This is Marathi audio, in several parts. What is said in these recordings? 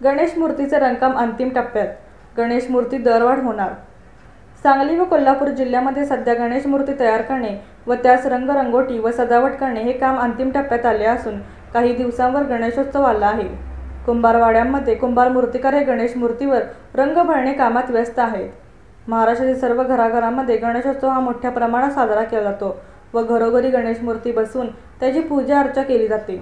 गणेश मूर्तीचे रंगकाम अंतिम टप्प्यात, गणेश मूर्ती दरवाढ होणार. सांगली व कोल्हापूर जिल्ह्यामध्ये सध्या गणेश मूर्ती तयार करणे व त्यास रंगरंगोटी व सजावट करणे हे काम अंतिम टप्प्यात आले असून काही दिवसांवर गणेशोत्सव आला आहे. कुंभारवाड्यांमध्ये कुंभार मूर्तिकार हे गणेश मूर्तीवर रंग भरणे कामात व्यस्त आहेत. महाराष्ट्रातील सर्व घराघरांमध्ये गणेशोत्सव हा मोठ्या प्रमाणात साजरा केला जातो व घरोघरी गणेश मूर्ती बसवून त्याची पूजा अर्चा केली जाते.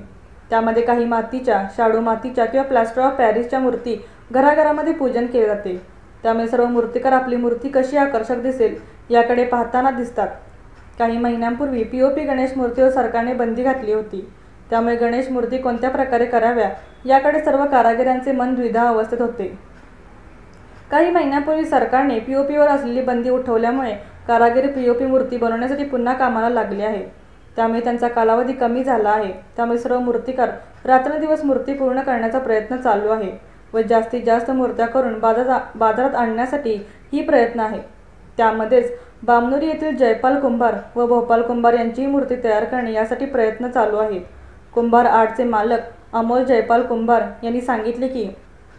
त्यामध्ये काही मातीच्या, शाडू मातीच्या किंवा प्लास्टर ऑफ पॅरिसच्या मूर्ती घराघरामध्ये पूजन केले जाते. त्यामुळे सर्व मूर्तिकार आपली मूर्ती कशी आकर्षक दिसेल याकडे पाहताना दिसतात. काही महिन्यांपूर्वी पीओपी गणेश मूर्तीवर सरकारने बंदी घातली होती. त्यामुळे गणेश मूर्ती कोणत्या प्रकारे कराव्या याकडे सर्व कारागिरांचे मन द्विधा अवस्थेत होते. काही महिन्यांपूर्वी सरकारने पीओपीवर असलेली बंदी उठवल्यामुळे कारागीर पीओपी मूर्ती बनवण्यासाठी पुन्हा कामाला लागले आहेत. त्यामुळे त्यांचा कालावधी कमी झाला आहे. त्यामुळे सर्व मूर्तिकार रात्रंदिवस मूर्ती पूर्ण करण्याचा प्रयत्न चालू आहे व जास्तीत जास्त मूर्त्या करून बाजारात आणण्यासाठी ही प्रयत्न आहे. त्यामध्येच बामनोरी येथील जयपाल कुंभार व भोपाल कुंभार यांचीही मूर्ती तयार करणे यासाठी प्रयत्न चालू आहेत. कुंभार आर्टचे मालक अमोल जयपाल कुंभार यांनी सांगितले की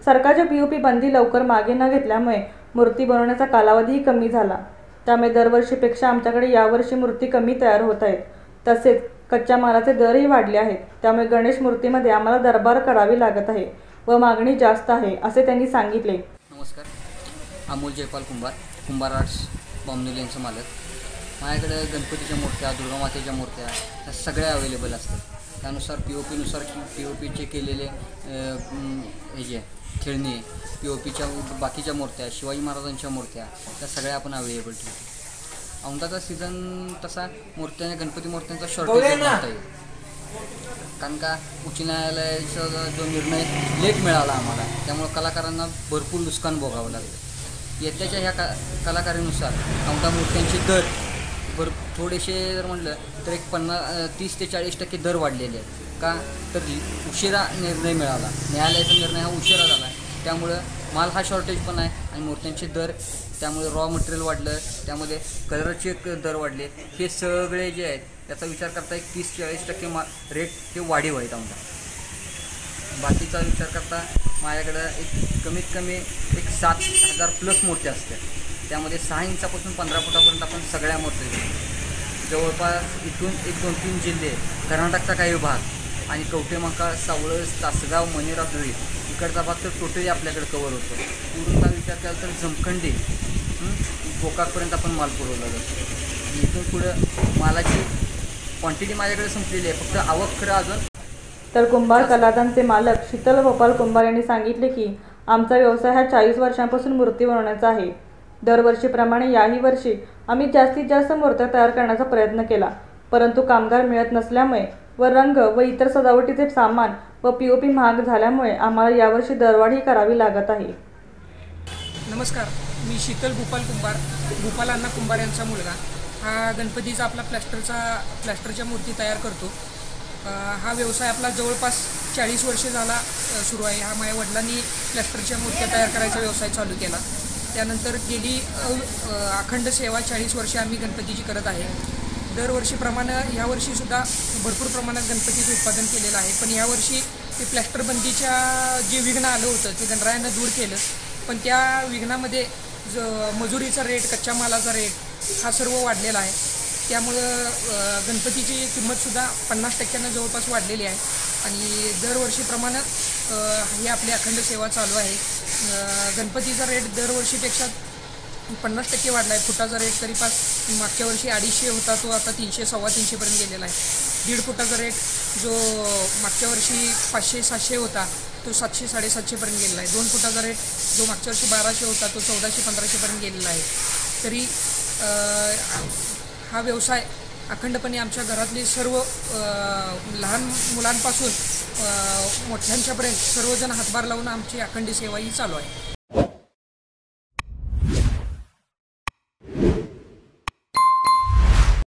सरकारच्या पीओपी बंदी लवकर मागे न घेतल्यामुळे मूर्ती बनवण्याचा कालावधीही कमी झाला. त्यामुळे दरवर्षीपेक्षा आमच्याकडे यावर्षी मूर्ती कमी तयार होत आहेत. तसेच कच्च्या मालाचे दरही वाढले आहेत. त्यामुळे गणेश मूर्तीमध्ये आम्हाला दरबार करावी लागत आहे व मागणी जास्त आहे असे त्यांनी सांगितले. नमस्कार, अमोल जयपाल कुंभार आर्ट्स बामनोली यांचं मालक. माझ्याकडे गणपतीच्या मूर्त्या, दुर्गामातेच्या मूर्त्या ह्या सगळ्या अवेलेबल असतात. त्यानुसार पीओपीचे केलेले हे जे खेळणी, पीओपीच्या बाकीच्या मूर्त्या, शिवाजी महाराजांच्या मूर्त्या त्या सगळ्या आपण अवेलेबल ठेवतो. औंधाचा सीझन तसा गणपती मूर्त्यांचा शॉर्टेज म्हणता येईल. कारण का उच्च न्यायालयाचा जो निर्णय लेट मिळाला आम्हाला, त्यामुळे कलाकारांना भरपूर नुकसान भोगावं लागलं. येत्याच्या ह्या कलाकारानुसार औंधा मूर्त्यांचे दर थोडेसे जर म्हटलं तर एक 30 ते 40% दर वाढलेले आहेत. का तर उशिरा निर्णय मिळाला, न्यायालयाचा निर्णय हा उशिरा झाला. त्यामुळं माल हा शॉर्टेज पण आहे आणि मूर्त्यांचे दर, त्यामुळे रॉ मटेरियल वाढलं, त्यामध्ये कलरचे दर वाढले. हे सगळे जे आहेत त्याचा विचार करता एक 30-40% रेट हे वाढीव आहेत औंधा. बाकीचा विचार करता माझ्याकडं एक कमीत कमी 7,000 प्लस मूर्त्या असतात. त्यामध्ये 6 इंचापासून 15 फुटापर्यंत आपण सगळ्या मूर्त्या घेतो. जवळपास इथून 1-2-3 जिल्हे, कर्नाटकचा काही भाग आणि कवठेमहांकाळ, सावळज, तासगाव, मनेरा, धुळे इकडचा भाग तर टोटली आपल्याकडे कवर होतो. पूर्णचा विचार केला तर जमखंडी गोकाकपर्यंत आपण माल पुरवला जातो. इथून पुढं मालाची क्वांटिटी माझ्याकडे संपलेली आहे, फक्त आवक खरं अजून. तर कुंभार कलादांचे मालक शीतल भोपाल कुंभार यांनी सांगितले की आमचा व्यवसाय हा 40 वर्षांपासून मूर्ती बनवण्याचा आहे. दरवर्षीप्रमाणे याही वर्षी आम्ही जास्तीत जास्त मूर्त्या तयार करण्याचा प्रयत्न केला, परंतु कामगार मिळत नसल्यामुळे व रंग व इतर सजावटीचे सामान व पीओपी महाग झाल्यामुळे आम्हाला यावर्षी दरवाढही करावी लागत आहे. नमस्कार, मी शीतल भोपाल कुंभार, भोपाल अण्णा कुंभार यांचा मुलगा. हा गणपतीचा आपला प्लॅस्टरच्या मूर्ती तयार करतो. हा व्यवसाय आपला जवळपास 40 वर्षे झाला सुरू आहे. हा माझ्या वडिलांनी प्लॅस्टरच्या मूर्त्या तयार करायचा व्यवसाय चालू केला. त्यानंतर गेली अखंड सेवा 40 वर्षे आम्ही गणपतीची करत आहे. दरवर्षीप्रमाणे यावर्षीसुद्धा भरपूर प्रमाणात गणपतीचं उत्पादन केलेलं आहे. पण यावर्षी ते प्लॅस्टर बंदीच्या जे विघ्न आलं होतं ते गणरायानं दूर केलं. पण त्या विघ्नामध्ये मजुरीचा रेट, कच्च्या मालाचा रेट हा सर्व वाढलेला आहे. त्यामुळं गणपतीची किंमतसुद्धा 50% जवळपास वाढलेली आहे. आणि दरवर्षीप्रमाणे ही आपली अखंड सेवा चालू आहे. गणपतीचा रेट दरवर्षीपेक्षा 50% वाढला आहे. फुटाचा रेट तरी मागच्या वर्षी 250 होता, तो आता 300-325पर्यंत गेलेला आहे. 1.5 फुटाचा रेट जो मागच्या वर्षी 500-700 होता तो 700-750पर्यंत गेलेला आहे. 2 फुटाचा रेट जो मागच्या वर्षी 1200 होता तो 1400-1500पर्यंत गेलेला आहे. तरी हा व्यवसाय अखंडपणे आमच्या घरातली सर्व लहान मुलांपासून मोठ्यांच्यापर्यंत सर्वजण हातभार लावून आमची अखंड सेवा ही चालू आहे.